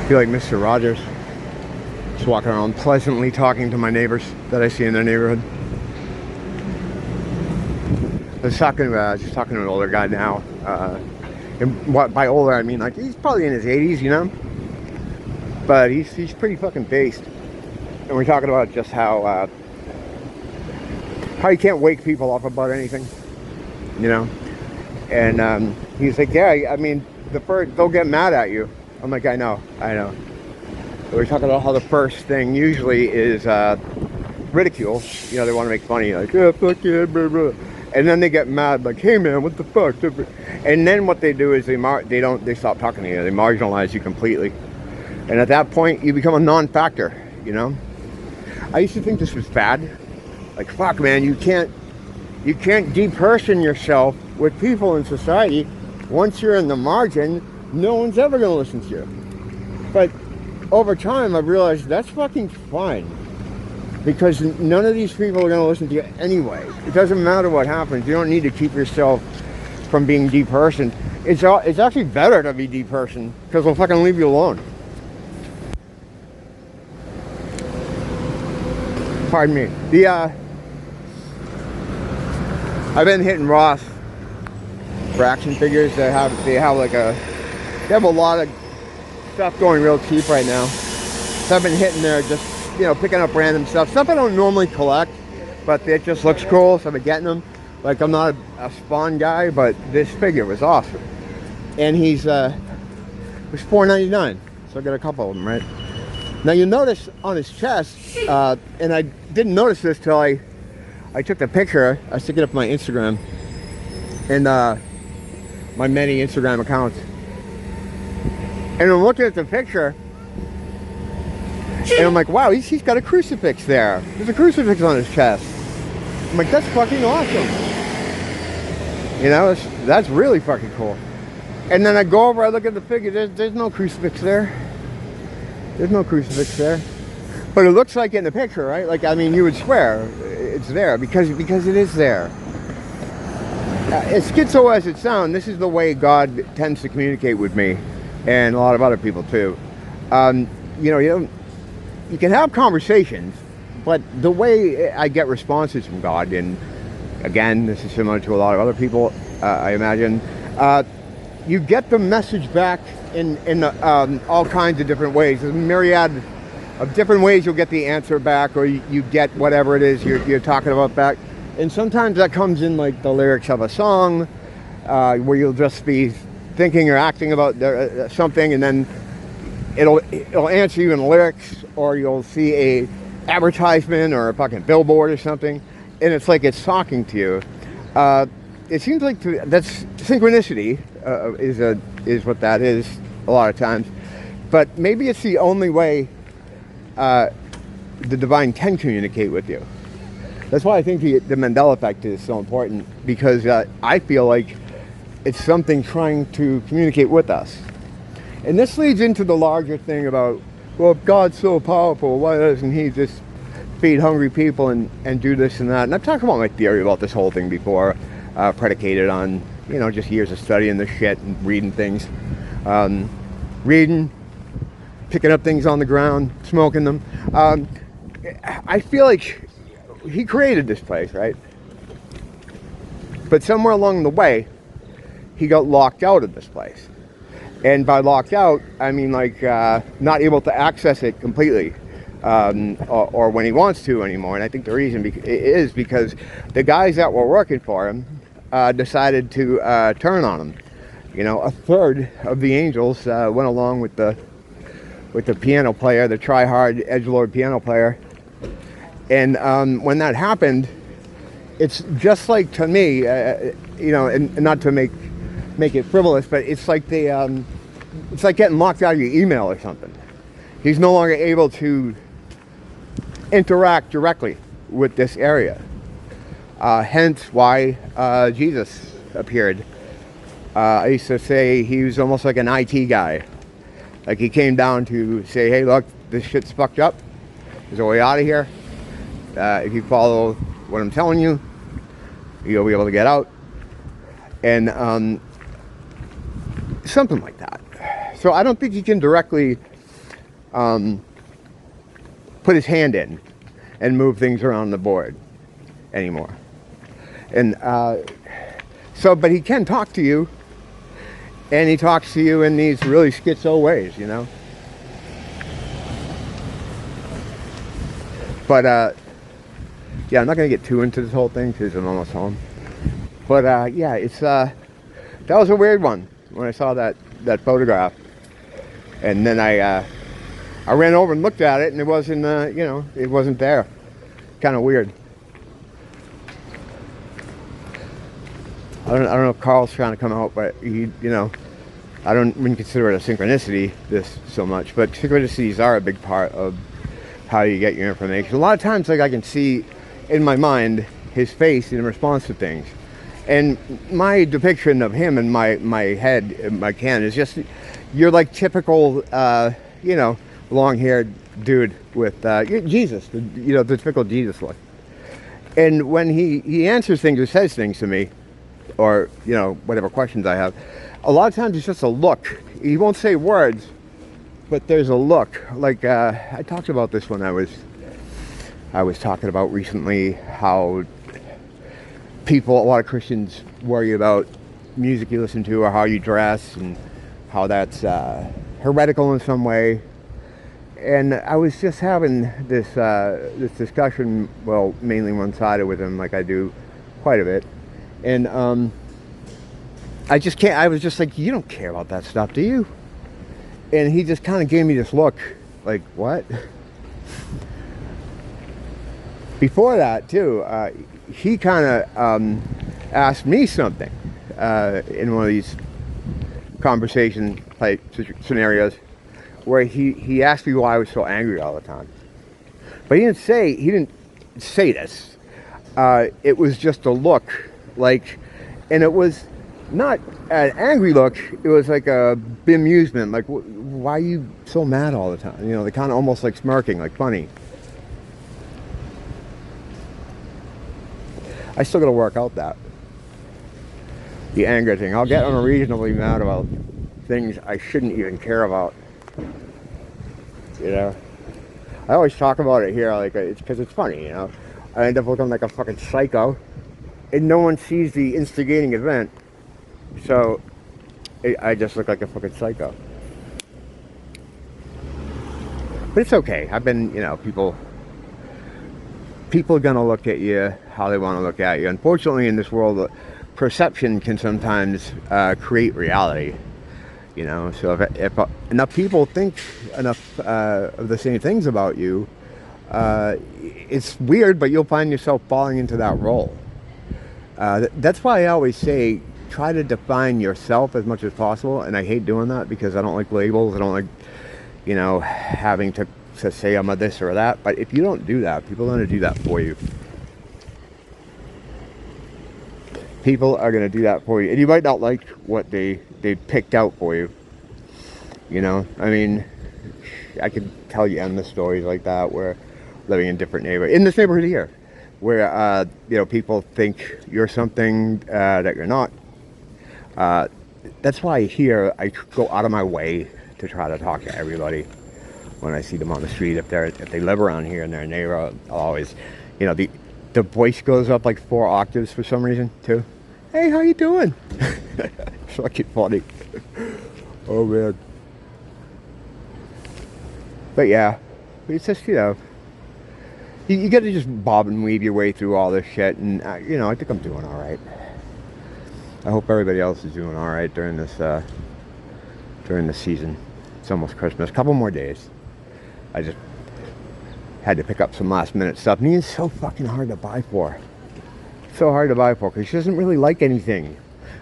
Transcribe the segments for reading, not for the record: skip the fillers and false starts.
I feel like Mr. Rogers. Just walking around pleasantly talking to my neighbors that I see in their neighborhood. I was talking to an older guy now. And by older, I mean like he's probably in his 80s, you know? But he's pretty fucking based. And we're talking about just how you can't wake people up about anything, you know? And he's like, yeah, I mean, they'll get mad at you. I'm like, I know. We're talking about how the first thing usually is ridicule. You know, they want to make fun of you, like, yeah, fuck yeah, blah, blah. And then they get mad, like, hey man, what the fuck? And then what they do is they stop talking to you. They marginalize you completely. And at that point, you become a non-factor, you know? I used to think this was bad. Like, fuck man, you can't deperson yourself with people in society. Once you're in the margin, no one's ever gonna listen to you. But over time, I've realized that's fucking fine. Because none of these people are gonna listen to you anyway. It doesn't matter what happens. You don't need to keep yourself from being depersoned. It's actually better to be depersoned, because they'll fucking leave you alone. Pardon me. I've been hitting Ross for action figures. They have a lot of stuff going real cheap right now. So I've been hitting there, just, you know, picking up random stuff I don't normally collect, but it just looks cool, so I've been getting them. Like, I'm not a Spawn guy, but this figure was awesome. And it was $4.99, so I got a couple of them, right? Now you notice on his chest, and I didn't notice this till I took the picture. I stick it up on my Instagram and my many Instagram accounts. And I'm looking at the picture, and I'm like, wow, he's got a crucifix there. There's a crucifix on his chest. I'm like, that's fucking awesome. You know, that's really fucking cool. And then I go over, I look at the figure, there's no crucifix there. There's no crucifix there. But it looks like in the picture, right? Like, I mean, you would swear it's there because it is there. As schizo as it sounds, this is the way God tends to communicate with me, and a lot of other people too. You know, you can have conversations, but the way I get responses from God, and again, this is similar to a lot of other people, I imagine, you get the message back in all kinds of different ways. There's a myriad of different ways you'll get the answer back, or you get whatever it is you're talking about back. And sometimes that comes in like the lyrics of a song, where you'll just be thinking or acting about something, and then it'll answer you in the lyrics, or you'll see a advertisement or a fucking billboard or something, and it's like it's talking to you. It seems like that's synchronicity, is what that is a lot of times. But maybe it's the only way the divine can communicate with you. That's why I think the Mandela effect is so important, because I feel like it's something trying to communicate with us. And this leads into the larger thing about, well, if God's so powerful, why doesn't he just feed hungry people and do this and that? And I've talked about my theory about this whole thing before, predicated on, you know, just years of studying this shit and reading things. Reading, picking up things on the ground, smoking them. I feel like he created this place, right? But somewhere along the way, he got locked out of this place. And by locked out, I mean like not able to access it completely, or when he wants to anymore. And I think the reason is because the guys that were working for him decided to turn on him. You know, a third of the angels went along with the piano player, the try-hard edgelord piano player. And when that happened, it's just like, to me, you know, and not to make it frivolous, but it's like it's like getting locked out of your email or something. He's no longer able to interact directly with this area. Hence why Jesus appeared. I used to say he was almost like an IT guy. Like, he came down to say, hey, look, this shit's fucked up. There's a way out of here. If you follow what I'm telling you, you'll be able to get out. And something like that. So I don't think you can directly put his hand in and move things around the board anymore. And but he can talk to you, and he talks to you in these really schizo ways, you know. But yeah, I'm not gonna get too into this whole thing because I'm almost home. But yeah, it's that was a weird one when I saw that photograph, and then I ran over and looked at it, and it wasn't you know, it wasn't there. Kind of weird. I don't know if Carl's trying to come out, but he, you know, I wouldn't consider it a synchronicity this so much, but synchronicities are a big part of how you get your information. A lot of times, like, I can see in my mind his face in response to things, and my depiction of him in my head, my can, is just, you're like typical, you know, long-haired dude with Jesus, you know, the typical Jesus look. And when he answers things or says things to me, or, you know, whatever questions I have, a lot of times it's just a look. He won't say words, but there's a look. Like, I talked about this when I was talking about recently how a lot of Christians worry about music you listen to or how you dress, and how that's heretical in some way. And I was just having this discussion, well, mainly one-sided with him, like I do quite a bit. And I just can't, I was just like, you don't care about that stuff, do you? And he just kind of gave me this look, like, what? Before that, too, he kind of asked me something in one of these conversation type scenarios, where he asked me why I was so angry all the time. But he didn't say this. It was just a look, like, and it was not an angry look. It was like a bemusement, like, why are you so mad all the time? You know, they kind of almost like smirking, like funny. I still got to work out the anger thing. I'll get unreasonably mad about things I shouldn't even care about. You know, I always talk about it here, like, it's because it's funny, you know. I end up looking like a fucking psycho, and no one sees the instigating event, so I just look like a fucking psycho. But it's okay. I've been, you know, people are gonna look at you how they want to look at you. Unfortunately, in this world, perception can sometimes create reality. You know, so if enough people think enough of the same things about you, it's weird, but you'll find yourself falling into that role. That's why I always say, try to define yourself as much as possible. And I hate doing that because I don't like labels. I don't like, you know, having to say I'm a this or that. But if you don't do that, people are going to do that for you. People are going to do that for you. And you might not like what they picked out for you. You know, I mean, I could tell you endless stories like that, where living in different in this neighborhood here, where, you know, people think you're something that you're not. That's why here I go out of my way to try to talk to everybody when I see them on the street. If they live around here in their neighborhood, I'll always, you know, the voice goes up like 4 octaves for some reason too. Hey, how you doing? It's fucking funny. Oh man. But yeah, it's just, you know, you got to just bob and weave your way through all this shit, and you know, I think I'm doing all right. I hope everybody else is doing all right during this season. It's almost Christmas. A couple more days. I just had to pick up some last minute stuff. And it's so fucking hard to buy for. So hard to buy for because she doesn't really like anything.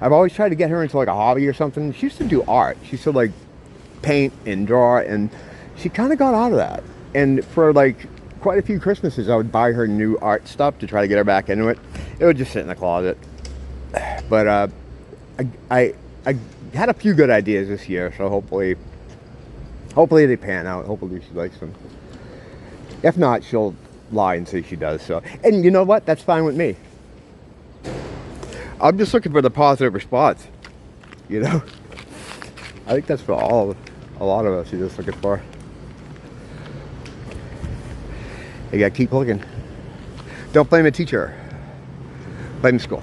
I've always tried to get her into like a hobby or something. She used to do art. She used to like paint and draw, and she kind of got out of that. And for like quite a few Christmases, I would buy her new art stuff to try to get her back into it. It would just sit in the closet. But I had a few good ideas this year, so hopefully they pan out. Hopefully she likes them. If not, she'll lie and say she does. So, and you know what? That's fine with me. I'm just looking for the positive response. You know, I think that's what a lot of us are just looking for. You gotta keep looking. Don't blame the teacher. Blame the school.